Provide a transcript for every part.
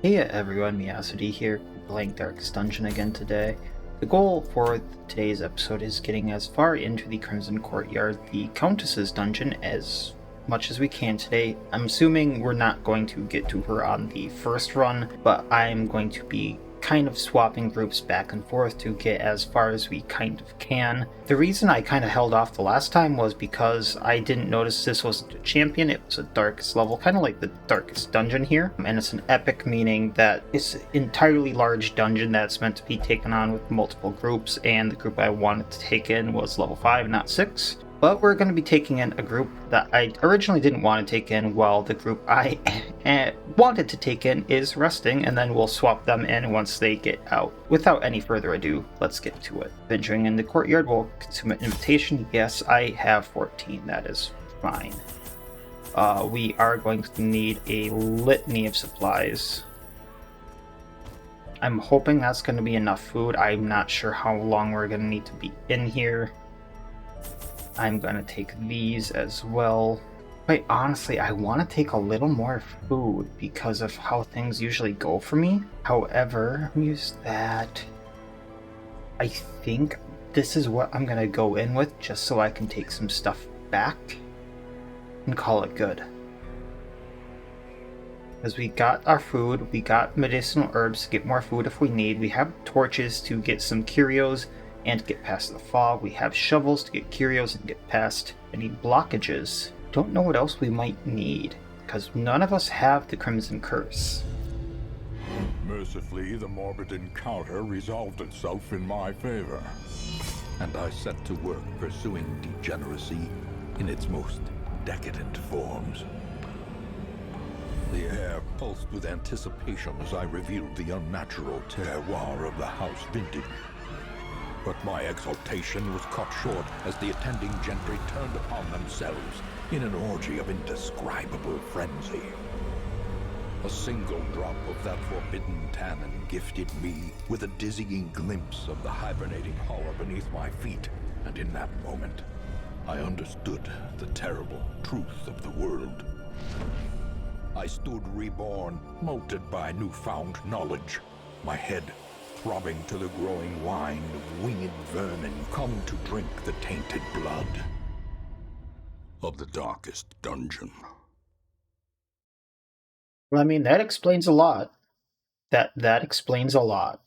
Hey everyone, Miasity here, playing Darkest Dungeon again today. The goal for today's episode is getting as far into the Crimson Courtyard, the Countess's dungeon, as much as we can today. I'm assuming we're not going to get to her on the first run, but I'm going to be kind of swapping groups back and forth to get as far as we kind of can. The reason I kind of held off the last time was because I didn't notice this wasn't a champion, it was a darkest level, kind of like the darkest dungeon here. And it's an epic, meaning that it's an entirely large dungeon that's meant to be taken on with multiple groups, and the group I wanted to take in was level 5, not 6. But we're going to be taking in a group that I originally didn't want to take in, while the group I wanted to take in is resting, and then we'll swap them in once they get out. Without any further ado, let's get to it. Venturing in the courtyard, we'll consume an invitation. Yes, I have 14. That is fine. We are going to need a litany of supplies. I'm hoping that's going to be enough food. I'm not sure how long we're going to need to be in here. I'm going to take these as well. Quite honestly, I want to take a little more food because of how things usually go for me. However, use that. I think this is what I'm going to go in with just so I can take some stuff back and call it good. Because we got our food, we got medicinal herbs to get more food if we need. We have torches to get some curios and to get past the fog. We have shovels to get curios and get past any blockages. Don't know what else we might need, because none of us have the Crimson Curse. Mercifully, the morbid encounter resolved itself in my favor, and I set to work pursuing degeneracy in its most decadent forms. The air pulsed with anticipation as I revealed the unnatural terroir of the house vintage. But my exultation was cut short as the attending gentry turned upon themselves in an orgy of indescribable frenzy. A single drop of that forbidden tannin gifted me with a dizzying glimpse of the hibernating horror beneath my feet, and in that moment, I understood the terrible truth of the world. I stood reborn, molded by newfound knowledge, my head throbbing to the growing wine of winged vermin come to drink the tainted blood of the darkest dungeon. Well, I mean, that explains a lot. That explains a lot.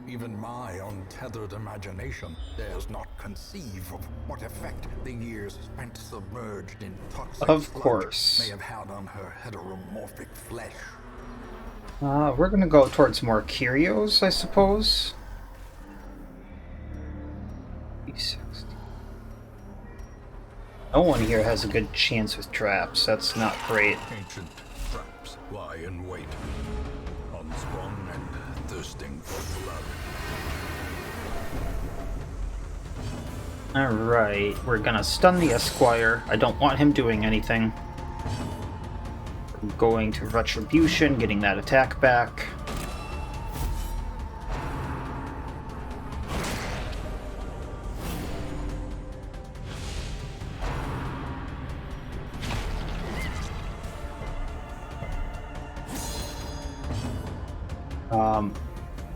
Even my untethered imagination dares not conceive of what effect the years spent submerged in toxic Of sludge course. may have had on her heteromorphic flesh. We're gonna go towards more curios, I suppose. No one here has a good chance with traps. That's not great. Ancient traps lie in wait, unsprung and thirsting for blood. Alright, we're gonna stun the Esquire. I don't want him doing anything. We're going to Retribution, getting that attack back.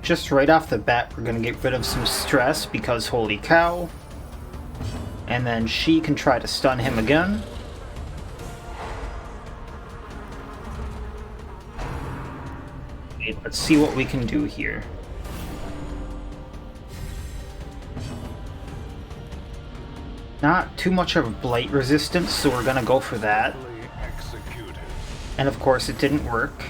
Just right off the bat, we're gonna get rid of some stress because holy cow. And then she can try to stun him again. Okay, let's see what we can do here. Not too much of blight resistance, so we're gonna go for that. And of course it didn't work.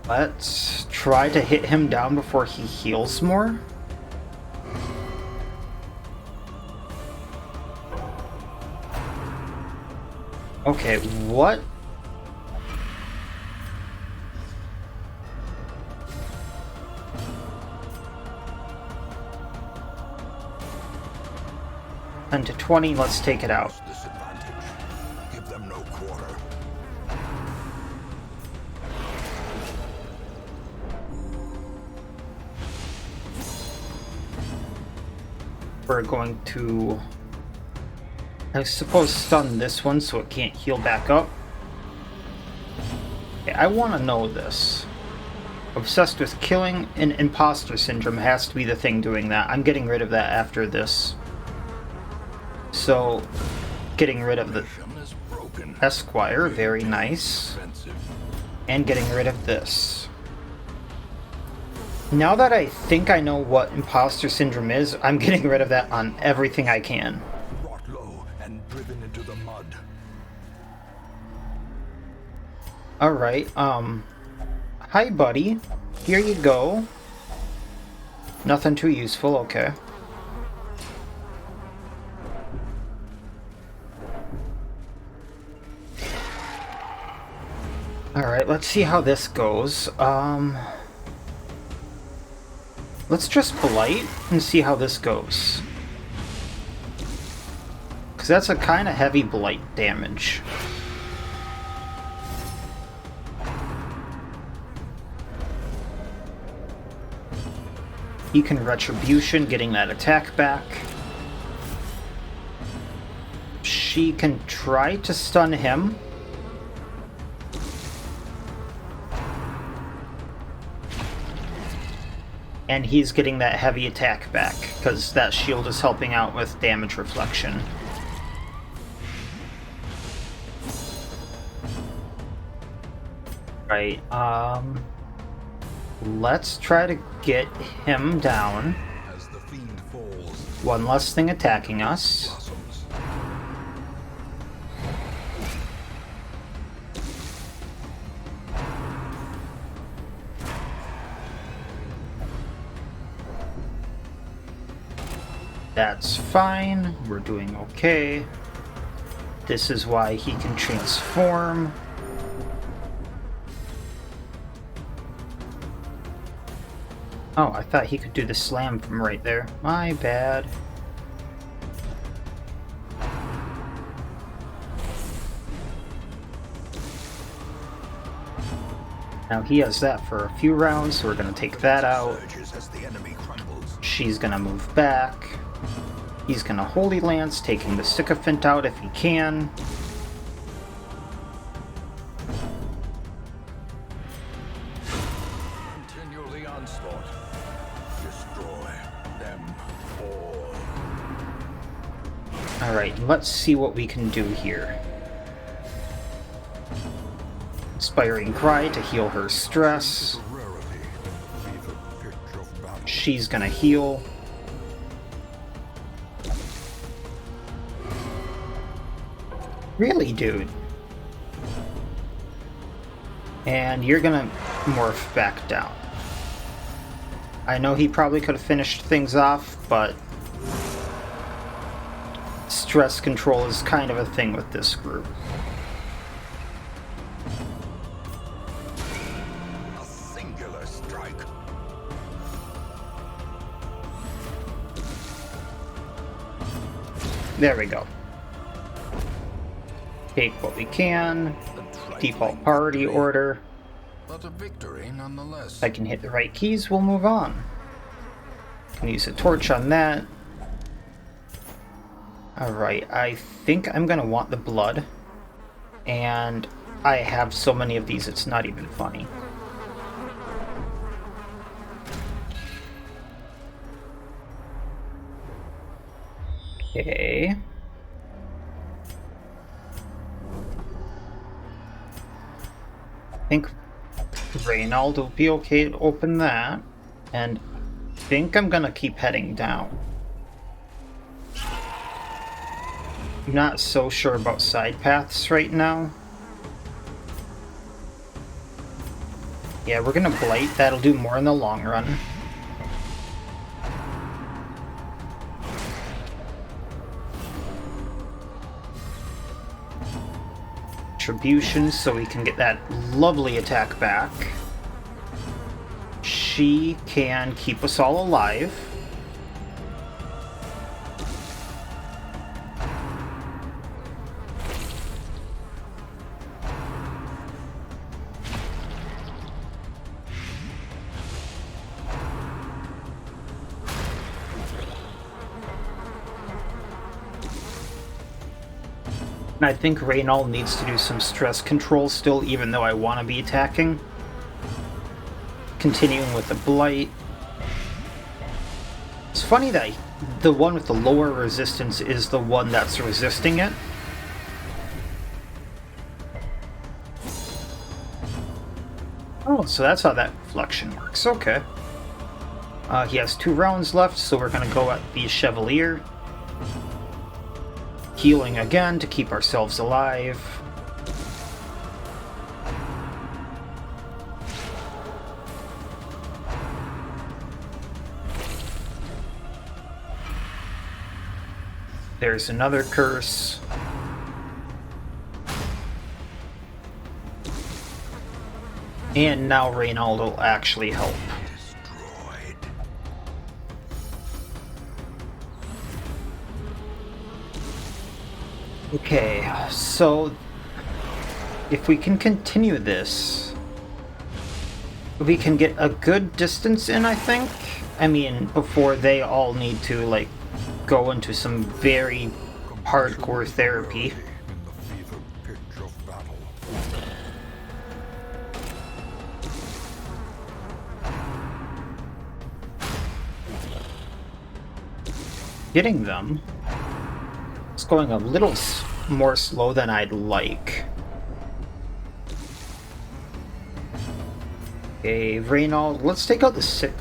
Let's try to hit him down before he heals more. Okay, what? And to 20, let's take it out. Disadvantage. Give them no quarter. We're going to I suppose stun this one so it can't heal back up. Okay, I want to know this. Obsessed with killing an imposter syndrome has to be the thing doing that. I'm getting rid of that after this. So, getting rid of the Esquire, very nice. And getting rid of this. Now that I think I know what imposter syndrome is, I'm getting rid of that on everything I can. Brought low and driven into the mud. Alright, hi buddy. Here you go. Nothing too useful, okay. Alright, let's see how this goes. Let's just Blight and see how this goes. Because that's a kind of heavy Blight damage. He can Retribution, getting that attack back. She can try to stun him. And he's getting that heavy attack back, because that shield is helping out with damage reflection. Right, let's try to get him down. As the fiend falls, One less thing attacking us. blossoms. That's fine, we're doing okay. This is why he can transform. Oh, I thought he could do the slam from right there. My bad. Now he has that for a few rounds, so we're gonna take that out. Surges as the enemy crumbles. She's gonna move back. He's gonna Holy Lance, taking the Sycophant out if he can. Continue the onslaught. Destroy them all. Alright, let's see what we can do here. Inspiring Cry to heal her stress. Rarity. See the pitch of battle. She's gonna heal. Really, dude? And you're gonna morph back down. I know he probably could have finished things off, but stress control is kind of a thing with this group. A singular strike. There we go. Take what we can. Default priority order. But a victory nonetheless. If I can hit the right keys, we'll move on. Can use a torch on that. Alright, I think I'm gonna want the blood. And I have so many of these, it's not even funny. Okay. I think Reynald will be okay to open that. And I think I'm gonna keep heading down. I'm not so sure about side paths right now. Yeah, we're gonna Blight. That'll do more in the long run. Retribution so we can get that lovely attack back. She can keep us all alive. And I think Reynald needs to do some stress control still, even though I want to be attacking. Continuing with the Blight. It's funny that the one with the lower resistance is the one that's resisting it. Oh, so that's how that reflection works. Okay. He has 2 rounds left, so we're going to go at the Chevalier. Healing again to keep ourselves alive. There's another curse. And now Reynald will actually help. Destroyed. Okay, so if we can continue this, we can get a good distance in, I think. I mean, before they all need to, like, go into some very hardcore therapy. In the fever pitch of battle. Getting them. It's going a little more slow than I'd like. Okay, Reynald, let's take out the sick.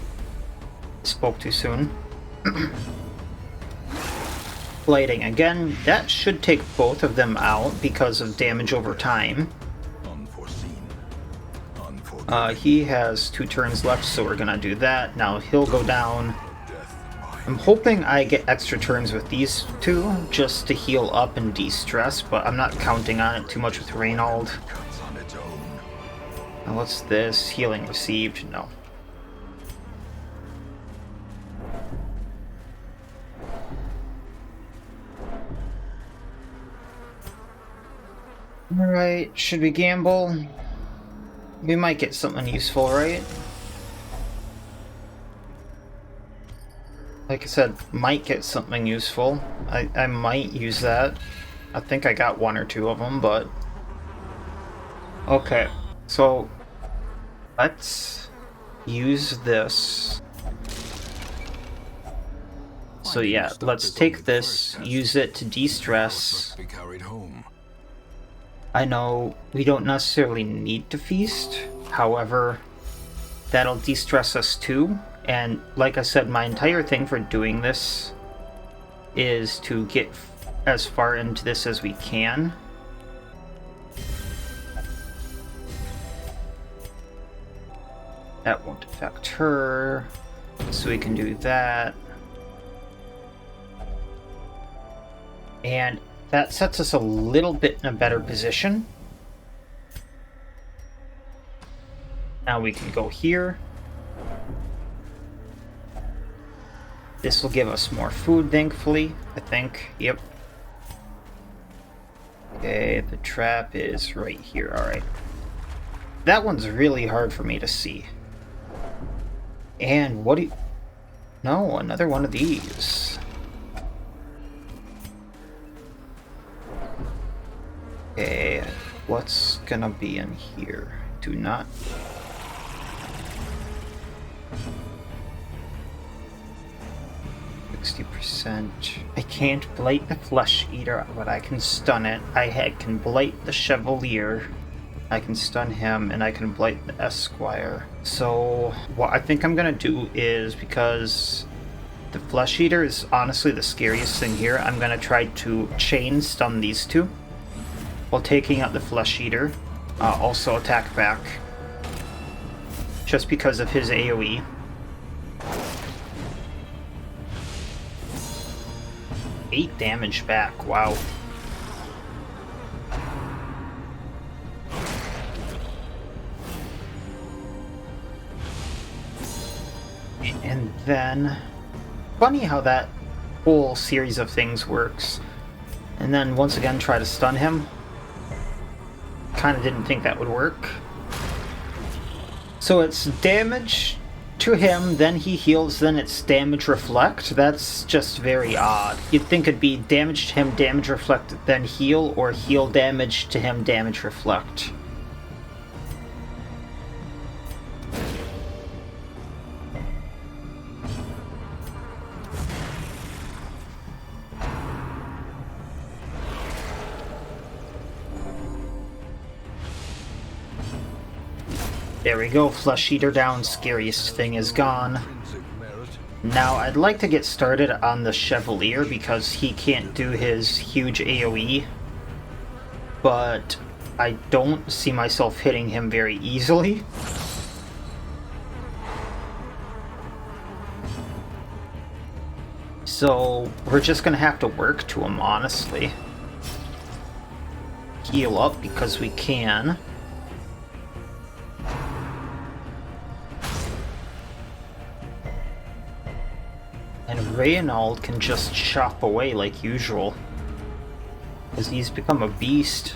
Spoke too soon. Blighting again. That should take both of them out because of damage over time. Unforeseen. He has 2 turns left, so we're gonna do that. Now he'll go down. Death in my I'm hoping I get extra turns with these 2 just to heal up and de-stress, but I'm not counting on it too much with Reynald. cuts on its own. Now what's this? Healing received? No. Alright, should we gamble? We might get something useful, right? Like I said, might get something useful. I might use that. I think I got 1 or 2 of them, but... Okay, so... let's use this. So yeah, let's take this, use it to de-stress. Be carried home. I know we don't necessarily need to feast, however, that'll de-stress us too. And like I said, my entire thing for doing this is to get as far into this as we can. That won't affect her, so we can do that. And that sets us a little bit in a better position. Now we can go here. This will give us more food, thankfully, I think. Yep. Okay, the trap is right here. Alright. That one's really hard for me to see. And what do you... No, another one of these. Okay, what's gonna be in here? Do not... 60%. I can't blight the Flesh Eater, but I can stun it. I can blight the Chevalier. I can stun him, and I can blight the Esquire. So, what I think I'm gonna do is, because the Flesh Eater is honestly the scariest thing here, I'm gonna try to chain stun these 2 while taking out the Flesh Eater. Also attack back, just because of his AoE. Eight damage back, wow. And then, funny how that whole series of things works. And then once again try to stun him. Kind of didn't think that would work. So it's damage to him, then he heals, then it's damage reflect. That's just very odd. You'd think it'd be damage to him, damage reflect, then heal, or heal damage to him, damage reflect. There we go, Flesh Eater down, scariest thing is gone. Now, I'd like to get started on the Chevalier because he can't do his huge AoE, but I don't see myself hitting him very easily. So, we're just gonna have to work to him, honestly. Heal up because we can. And Reynald can just chop away like usual, because he's become a beast.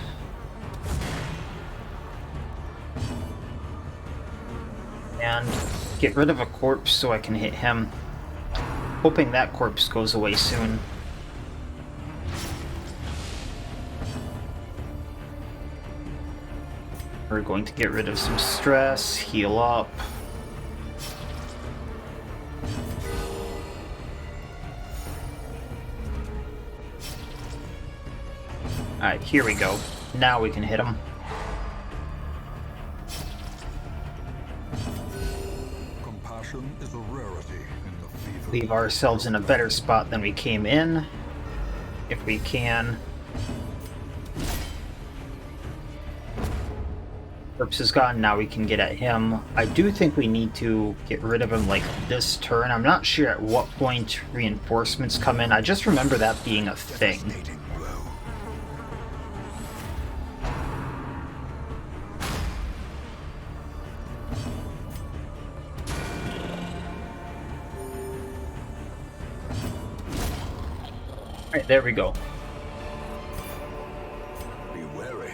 And get rid of a corpse so I can hit him. Hoping that corpse goes away soon. We're going to get rid of some stress, heal up. Alright, here we go. Now we can hit him. Compassion is a rarity in the fever. Leave ourselves in a better spot than we came in, if we can. Corpse is gone, now we can get at him. I do think we need to get rid of him like this turn. I'm not sure at what point reinforcements come in. I just remember that being a thing. Alright, there we go. Be wary.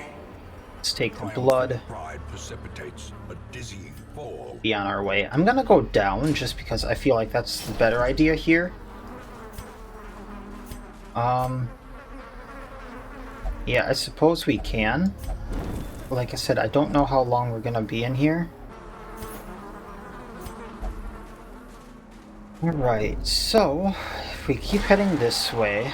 Let's take the blood. Pride precipitates a dizzying fall. Be on our way. I'm gonna go down just because I feel like that's the better idea here. Yeah, I suppose we can. Like I said, I don't know how long we're gonna be in here. Alright, so if we keep heading this way,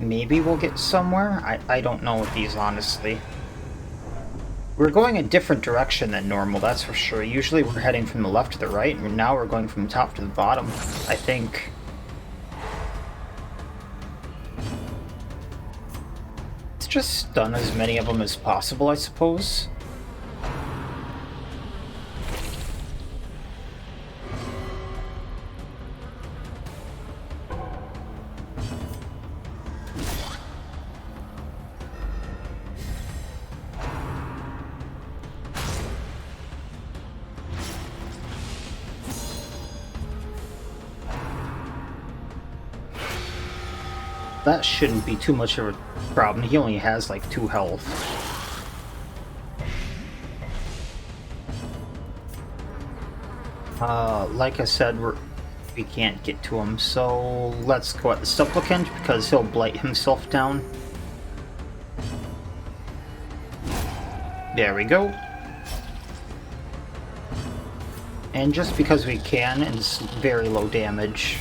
maybe we'll get somewhere. I don't know with these, honestly. We're going a different direction than normal, that's for sure. Usually we're heading from the left to the right, and now we're going from the top to the bottom, I think. Let's just stun as many of them as possible, I suppose. That shouldn't be too much of a problem. He only has like 2 health. Like I said, we can't get to him, so let's go at the Supplicant because he'll blight himself down. There we go. And just because we can, it's very low damage.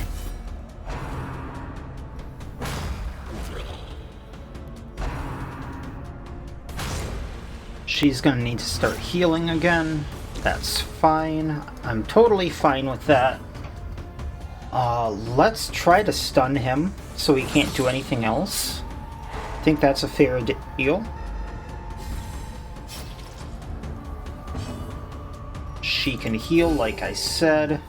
She's gonna need to start healing again. That's fine. I'm totally fine with that. Let's try to stun him so he can't do anything else. I think that's a fair deal. She can heal, like I said.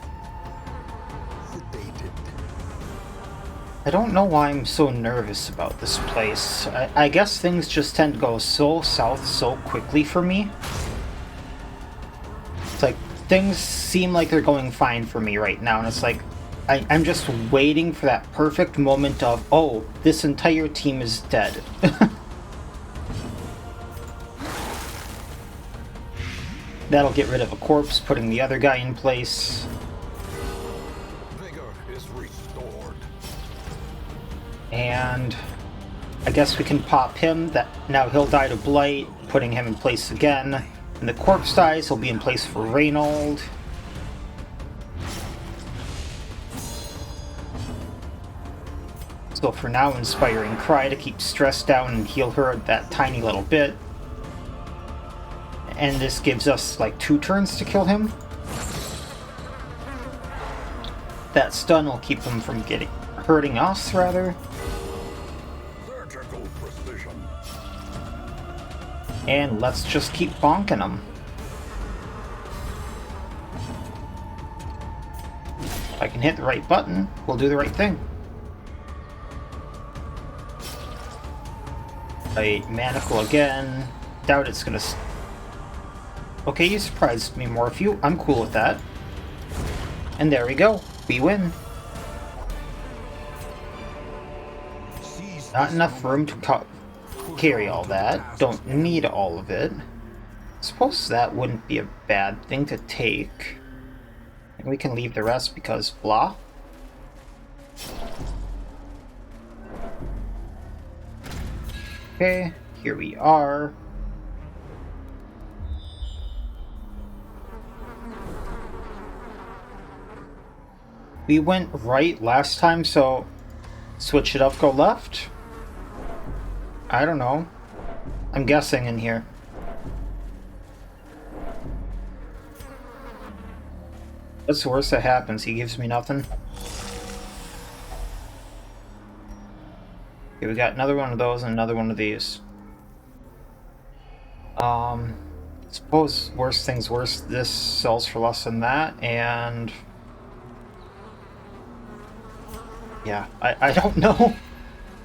I don't know why I'm so nervous about this place. I guess things just tend to go so south so quickly for me. It's like, things seem like they're going fine for me right now, and it's like, I'm just waiting for that perfect moment of, oh, this entire team is dead. That'll get rid of a corpse, putting the other guy in place. Vigor is restored. And I guess we can pop him. That now he'll die to blight, putting him in place again. And the corpse dies, he'll be in place for Reynold. So for now, inspiring Cry to keep stress down and heal her that tiny little bit. And this gives us like 2 turns to kill him. That stun will keep him from hurting us, rather. Surgical precision. And let's just keep bonking him. If I can hit the right button, we'll do the right thing. Right, manacle again. Doubt it's gonna... Okay, you surprised me, Morphew. I'm cool with that. And there we go. We win. Not enough room to carry all that. Don't need all of it. Suppose that wouldn't be a bad thing to take. And we can leave the rest because blah. Okay, here we are. We went right last time, so switch it up, go left? I don't know. I'm guessing in here. What's the worst that happens? He gives me nothing? Okay, we got another one of those and another one of these. Suppose worst things worst, this sells for less than that, and... yeah, I don't know.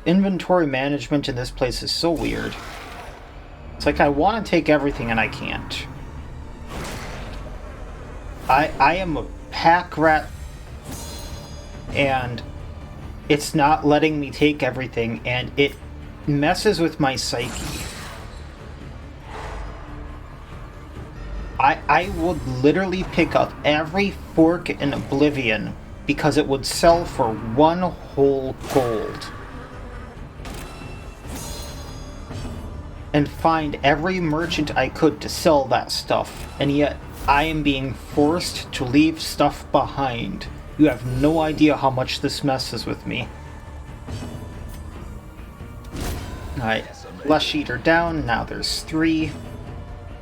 Inventory management in this place is so weird. It's like I want to take everything and I can't. I am a pack rat, and it's not letting me take everything, and it messes with my psyche. I would literally pick up every fork in Oblivion because it would sell for 1 whole gold. And find every merchant I could to sell that stuff, and yet I am being forced to leave stuff behind. You have no idea how much this messes with me. Alright, Flesh Eater down, now there's 3.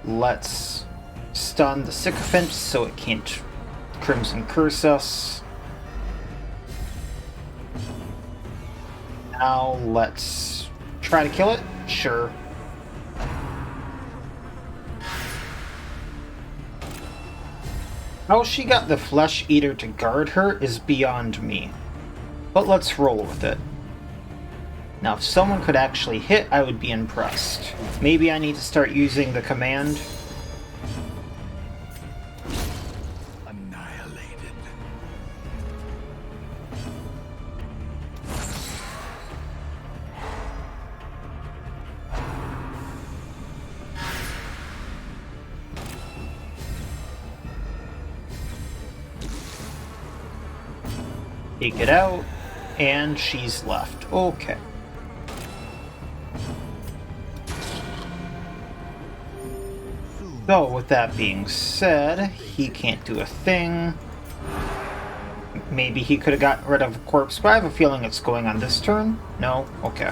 Let's stun the Sycophant so it can't Crimson Curse us. Now let's try to kill it? Sure. How she got the Flesh Eater to guard her is beyond me. But let's roll with it. Now, if someone could actually hit, I would be impressed. Maybe I need to start using the command. Annihilated. Take it out, and she's left. Okay. So, with that being said, he can't do a thing. Maybe he could have gotten rid of a corpse, but I have a feeling it's going on this turn. No? Okay.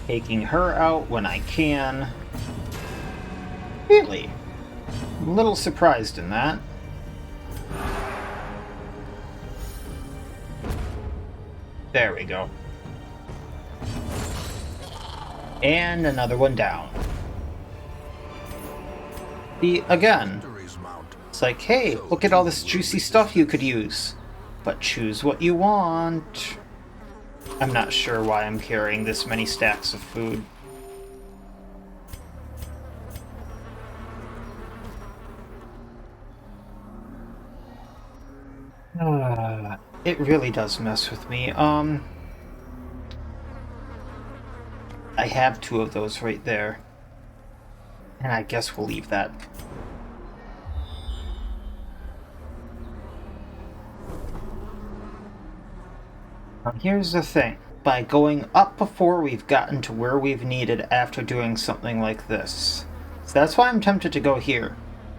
Taking her out when I can. Really? I'm a little surprised in that. There we go. And another one down. See, again, it's like, hey, look at all this juicy stuff you could use. But choose what you want. I'm not sure why I'm carrying this many stacks of food. It really does mess with me. I have 2 of those right there. And I guess we'll leave that. Now here's the thing. By going up before we've gotten to where we've needed after doing something like this. So that's why I'm tempted to go here.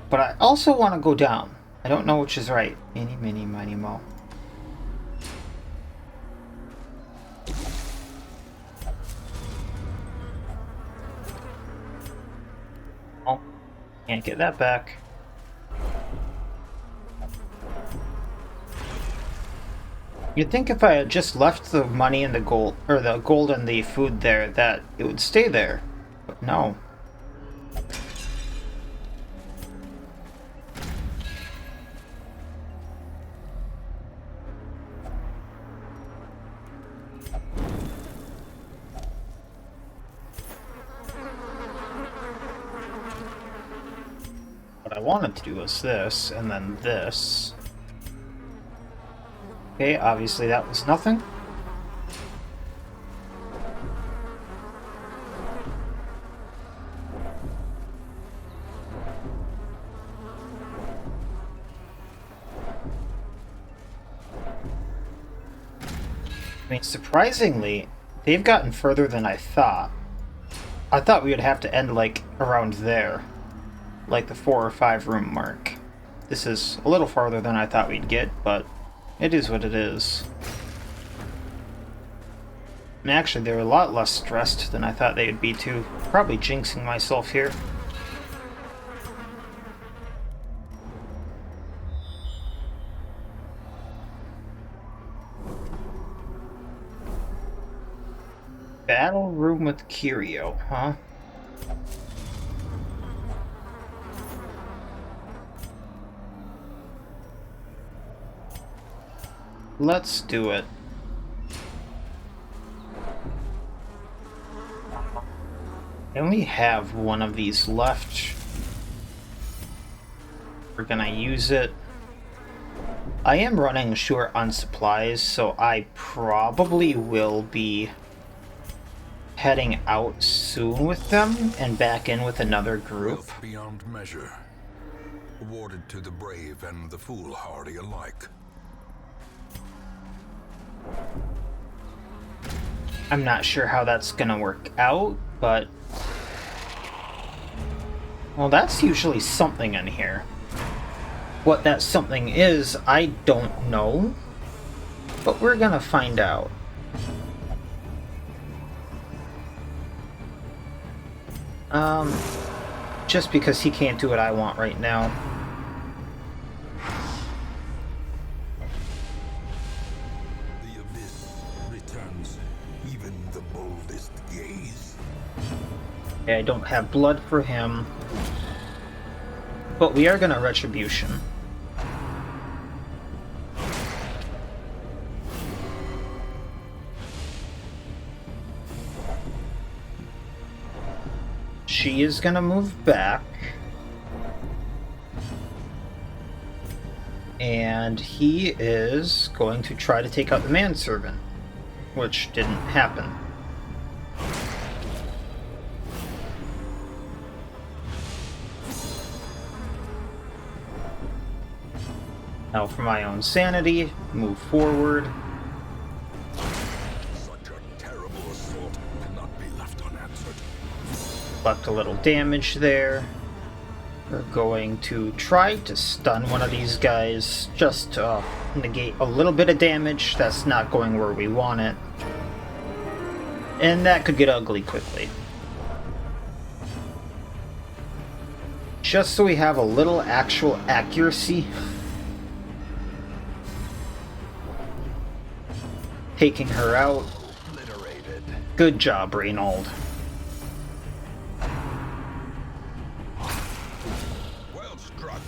But I also want to go down. I don't know which is right. Eeny, meeny, miny, mo. Oh, can't get that back. You'd think if I had just left the money and the gold, or the gold and the food there, that it would stay there. But no. What I wanted to do was this, and then this. Okay, obviously that was nothing. I mean, surprisingly, they've gotten further than I thought. I thought we would have to end, like, around there. Like the 4 or 5 room mark. This is a little farther than I thought we'd get, but it is what it is. And actually, they're a lot less stressed than I thought they would be, too. Probably jinxing myself here. Battle room with Curio, huh? Let's do it. I only have one of these left. We're gonna use it. I am running short on supplies, so I probably will be heading out soon with them and back in with another group. Wealth beyond measure, awarded to the brave and the foolhardy alike. I'm not sure how that's gonna work out, but... well, that's usually something in here. What that something is, I don't know. But we're gonna find out. Just because he can't do what I want right now. The abyss returns even the boldest gaze. Okay, I don't have blood for him. But we are gonna retribution. She is gonna move back. And he is going to try to take out the manservant, which didn't happen. Now for my own sanity, move forward. Such a terrible assault cannot be left unanswered. Left a little damage there. We're going to try to stun one of these guys, just to negate a little bit of damage. That's not going where we want it. And that could get ugly quickly. Just so we have a little actual accuracy. Taking her out. Obliterated. Good job, Reynold. Well struck.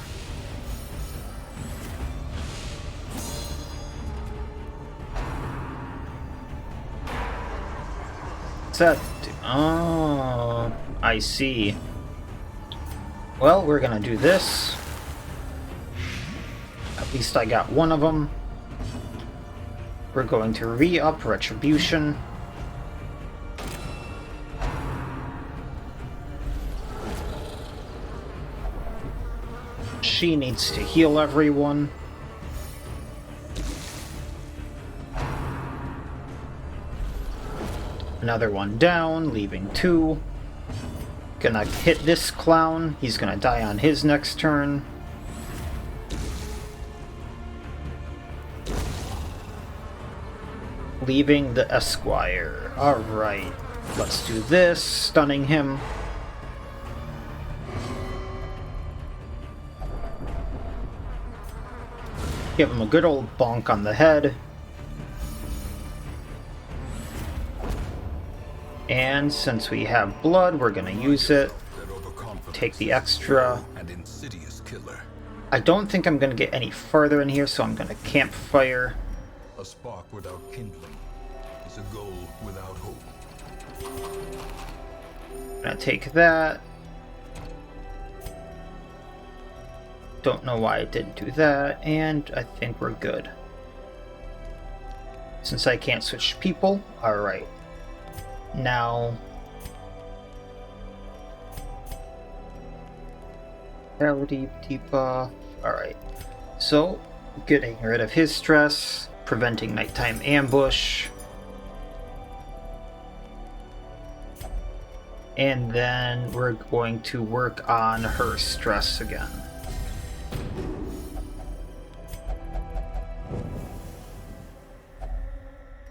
What's that do? Oh, I see. Well, we're gonna do this. At least I got one of them. We're going to re-up Retribution. she needs to heal everyone. Another one down, leaving 2. Gonna hit this clown. He's gonna die on his next turn. Leaving the Esquire. Alright, let's do this, stunning him. Give him a good old bonk on the head. And since we have blood, we're gonna use it. Take the extra. I don't think I'm gonna get any further in here, so I'm gonna campfire. A spark without kindling is a goal without hope. Gonna take that. Don't know why I didn't do that, and I think we're good. Since I can't switch people, alright. Now... Reality debuff. Alright. So, getting rid of his stress, preventing nighttime ambush. And then we're going to work on her stress again.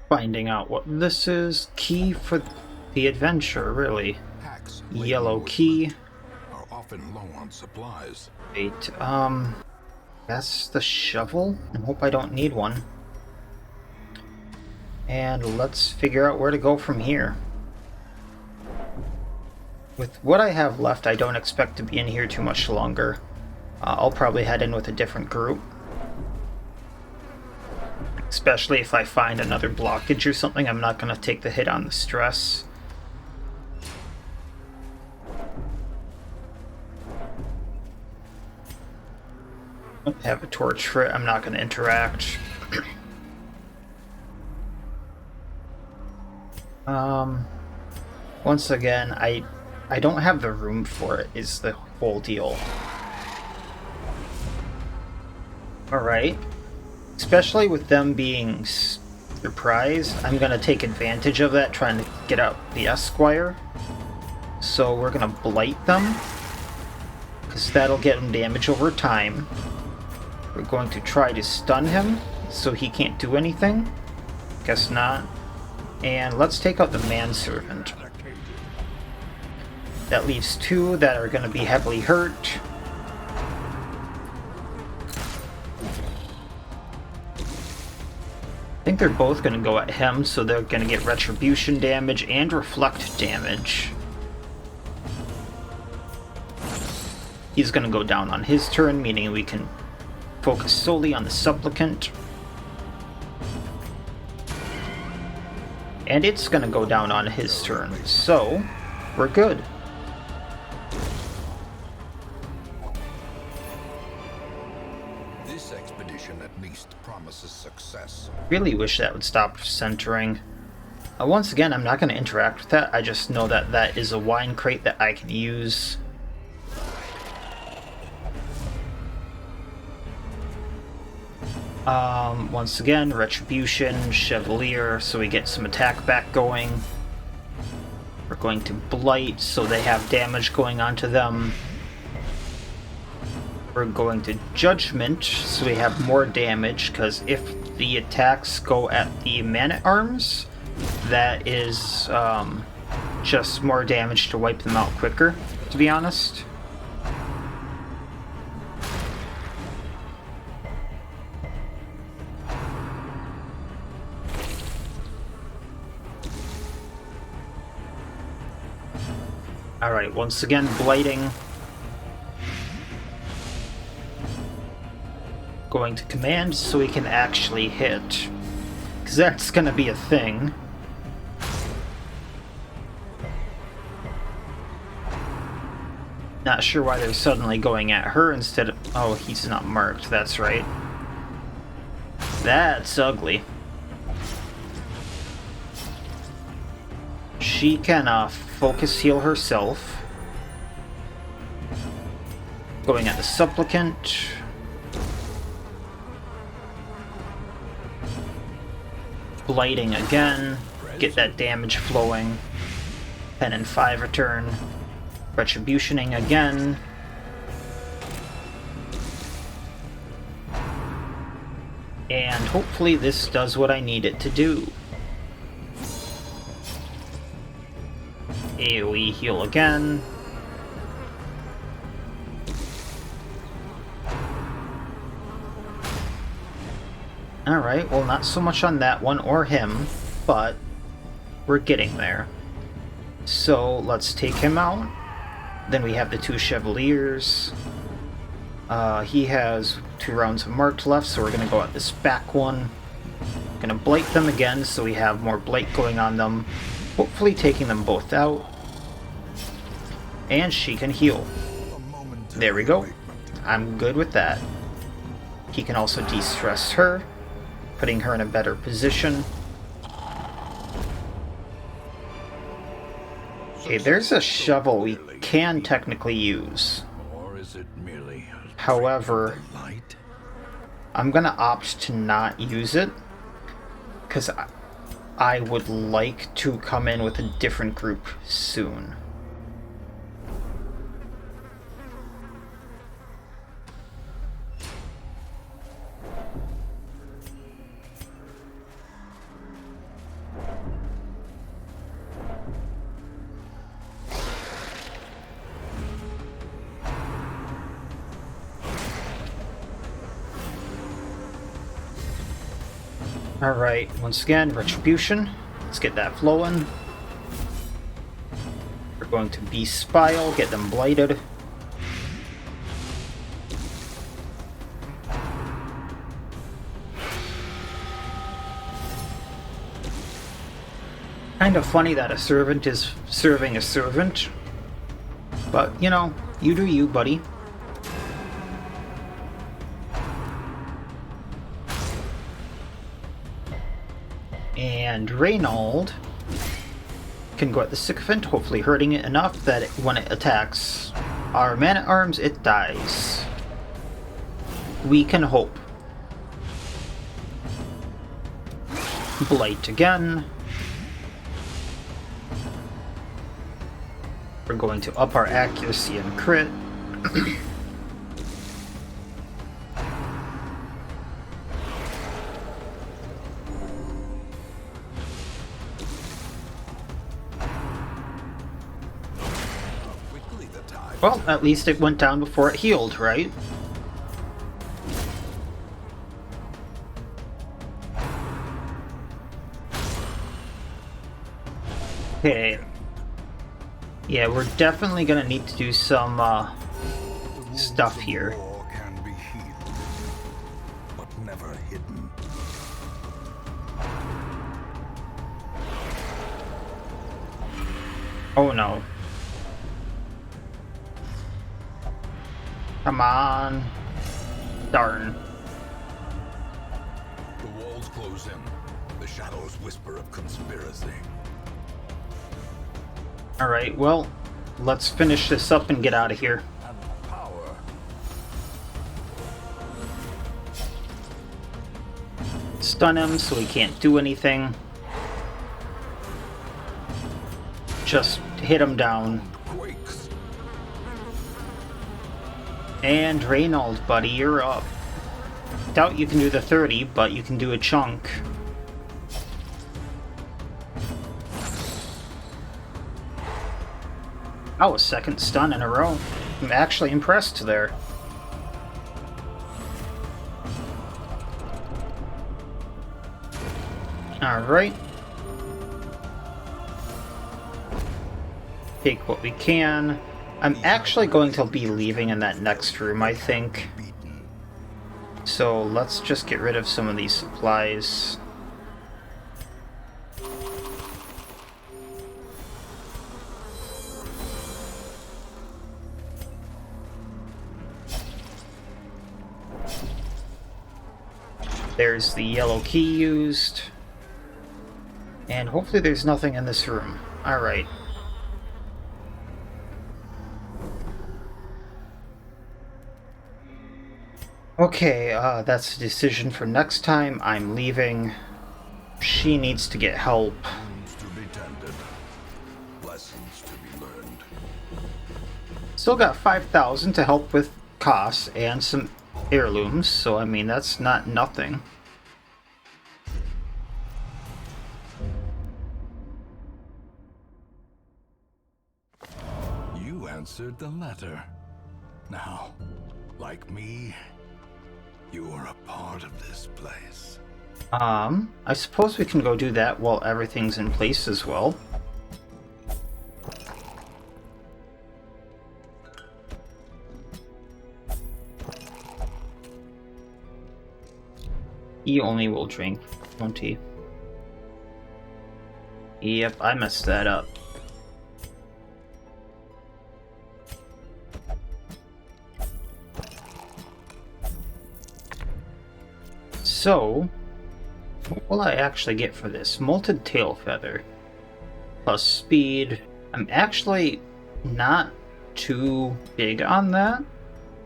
Finding out what this is. Key for the adventure, really. Yellow key. Are often low on supplies. Wait, that's the shovel? I hope I don't need one. And let's figure out where to go from here. With what I have left, I don't expect to be in here too much longer. I'll probably head in with a different group. Especially if I find another blockage or something, I'm not going to take the hit on the stress. I have a torch for it, I'm not going to interact. Once again, I don't have the room for it, is the whole deal. Alright. Especially with them being surprised, I'm going to take advantage of that, trying to get out the Esquire. So we're going to blight them, because that'll get him damage over time. We're going to try to stun him, so he can't do anything. Guess not. And let's take out the manservant. That leaves 2 that are going to be heavily hurt. I think they're both going to go at him, so they're going to get retribution damage and reflect damage. He's going to go down on his turn, meaning we can focus solely on the supplicant. And it's going to go down on his turn, so we're good. This expedition at least promises success. Really wish that would stop centering. Once again, I'm not going to interact with that. I just know that that is a wine crate that I can use. Once again, Retribution, Chevalier, so we get some attack back going. We're going to Blight, so they have damage going onto them. We're going to Judgment, so we have more damage, because if the attacks go at the Man-at-Arms, that is just more damage to wipe them out quicker, to be honest. Alright, once again, blighting. Going to command so we can actually hit. Because that's going to be a thing. Not sure why they're suddenly going at her instead of... Oh, he's not marked, that's right. That's ugly. She can focus heal herself. Going at the supplicant. Blighting again. Get that damage flowing. 10 and 5 return. Retributioning again. And hopefully this does what I need it to do. AoE heal again. Alright, well not so much on that one or him, but we're getting there. So let's take him out. Then we have the 2 Chevaliers. He has 2 rounds of marked left, so we're going to go at this back one. Going to blight them again, so we have more blight going on them. Hopefully taking them both out. And she can heal. There we go. I'm good with that. He can also de-stress her, putting her in a better position. Okay, there's a shovel we can technically use. However, I'm gonna opt to not use it because I would like to come in with a different group soon. Alright, once again, Retribution. Let's get that flowing. We're going to Beast Spile, get them blighted. Kind of funny that a servant is serving a servant. But, you know, you do you, buddy. And Reynold can go at the Sycophant, hopefully hurting it enough that when it attacks our man-at-arms, it dies. We can hope. Blight again. We're going to up our accuracy and crit. Well, at least it went down before it healed, right? Okay. Yeah, we're definitely gonna need to do some stuff here. Can be healed, but never hidden. Oh no. Come on. Darn. The walls close in. The shadows whisper of conspiracy. Alright, well, let's finish this up and get out of here. And power. Stun him so he can't do anything. Just hit him down. Quakes. And Reynold, buddy, you're up. Doubt you can do the 30, but you can do a chunk. Oh, a second stun in a row. I'm actually impressed there. Alright. Take what we can. I'm actually going to be leaving in that next room, I think. So let's just get rid of some of these supplies. There's the yellow key used. And hopefully there's nothing in this room. Alright. Okay, that's a decision for next time. I'm leaving. She needs to get help. Wounds to be tended, lessons to be learned. Still got 5,000 to help with costs and some heirlooms, so I mean, that's not nothing. You answered the letter. Now, like me, you are a part of this place. I suppose we can go do that while everything's in place as well. He only will drink 20. Yep, I messed that up. So, what will I actually get for this? Molted tail feather plus speed. I'm actually not too big on that.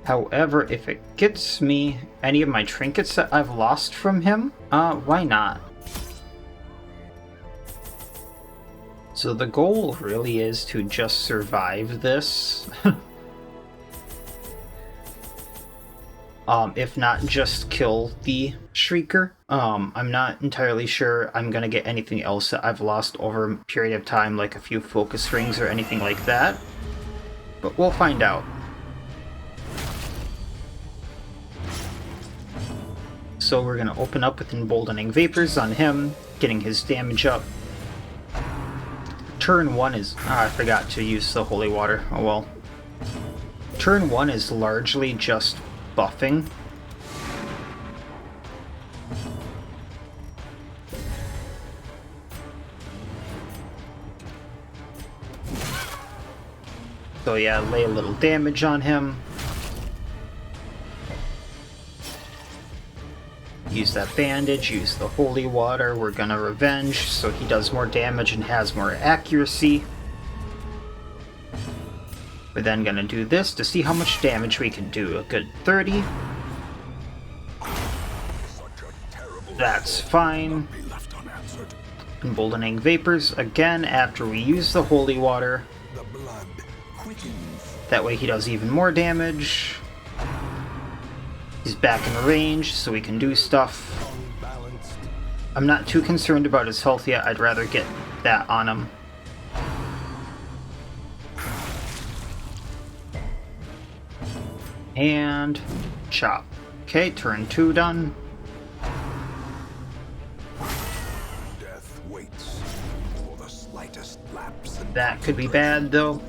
However, if it gets me any of my trinkets that I've lost from him, why not? So the goal really is to just survive this. If not just kill the Shrieker. I'm not entirely sure I'm gonna get anything else that I've lost over a period of time, like a few focus rings or anything like that. But we'll find out. So we're gonna open up with Emboldening Vapors on him, getting his damage up. Turn 1 is... I forgot to use the holy water. Oh well. Turn 1 is largely just buffing. So yeah, lay a little damage on him. Use that bandage, use the holy water. We're gonna revenge so he does more damage and has more accuracy. We're then gonna do this to see how much damage we can do. A good 30. That's fine. Emboldening Vapors again after we use the holy water. That way he does even more damage. He's back in range so we can do stuff. I'm not too concerned about his health yet. I'd rather get that on him. And chop. Okay, turn 2 done. Death waits for the slightest lapse. That could be bad though.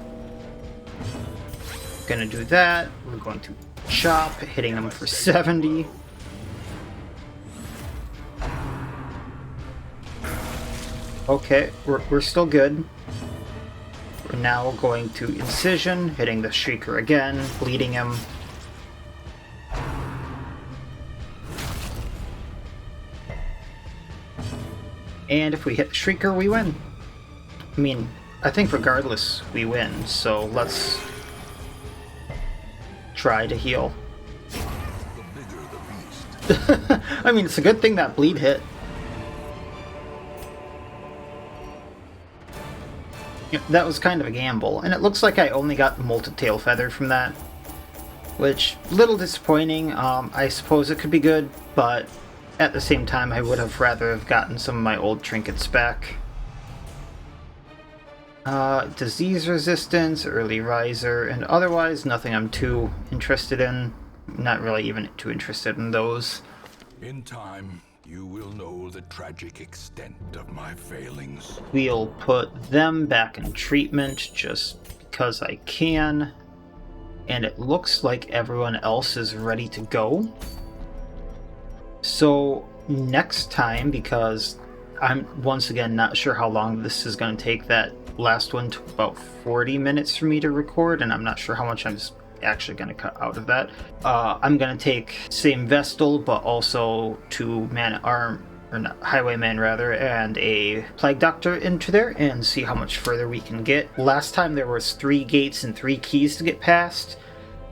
Gonna do that. We're going to chop, hitting him for 70. Okay, we're still good. We're now going to Incision, hitting the Shrieker again, bleeding him. And if we hit the Shrieker, we win. I mean, I think regardless, we win, so let's try to heal. I mean, it's a good thing that bleed hit. That was kind of a gamble, and it looks like I only got the Molted Tail Feather from that, which, a little disappointing. I suppose it could be good, but at the same time I would have rather have gotten some of my old trinkets back. Disease resistance, early riser, and otherwise nothing I'm too interested in. Not really even too interested in those. In time, you will know the tragic extent of my failings. We'll put them back in treatment just because I can. And it looks like everyone else is ready to go. So next time, because I'm once again not sure how long this is going to take, that last one took about 40 minutes for me to record, and I'm not sure how much I'm actually going to cut out of that. I'm going to take same Vestal, but also 2 Highwaymen rather, and a Plague Doctor into there, and see how much further we can get. Last time there was 3 gates and 3 keys to get past,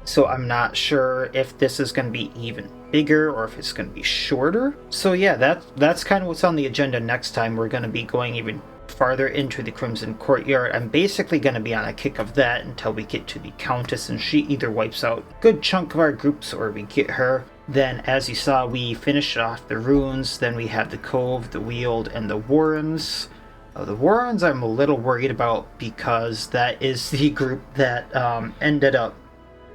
so I'm not sure if this is going to be even bigger or if it's going to be shorter. So yeah, that's kind of what's on the agenda next time. We're going to be going even farther into the Crimson Courtyard. I'm basically going to be on a kick of that until we get to the Countess, and she either wipes out a good chunk of our groups or we get her. Then, as you saw, we finish off the ruins. Then we have the Cove, the Weald, and the Warrens. The Warrens I'm a little worried about because that is the group that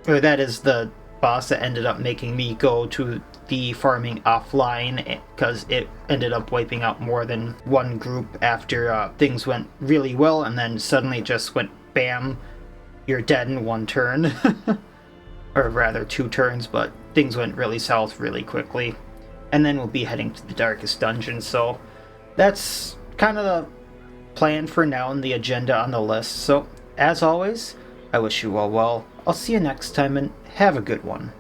that is the boss that ended up making me go to the farming offline, because it ended up wiping out more than one group after things went really well, and then suddenly just went bam, you're dead in one turn. Or rather 2 turns, but things went really south really quickly. And then we'll be heading to the Darkest Dungeon, so that's kind of the plan for now and the agenda on the list. So, as always, I wish you all well. I'll see you next time, and have a good one.